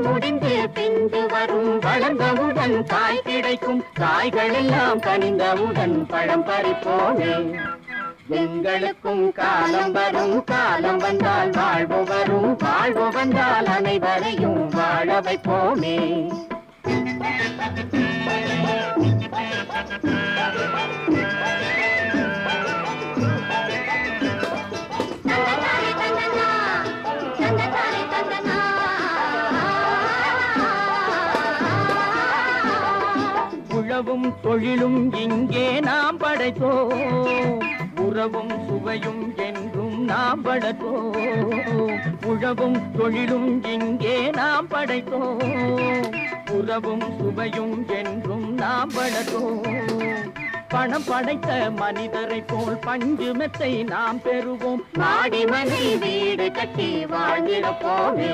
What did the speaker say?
முடிந்து பிந்து வரும் வளர்ந்தவுடன் காய் கிடைக்கும் காய்கள் எல்லாம் கனிந்தவுடன் பழம் பறிப்போமே எங்களுக்கும் காலம் வரும் காலம் வந்தால் வாழ்வு வரும் வாழ்வு வந்தால் அனைவரையும் வாழ வைப்போமே உழவும் தொழிலும் இங்கே நாம் படைத்தோம் உறவும் சுவையும் என்றும் நாம் வளர்த்தோம் உழவும் தொழிலும் இங்கே நாம் படைத்தோம் உறவும் சுவையும் என்றும் நாம் வளர்த்தோம் பணம் படைத்த மனிதரை போல் பஞ்சு மெத்தை நாம் பெறுவோம் மாடி மனை வீடு கட்டி வாழ்ந்திடப்போமே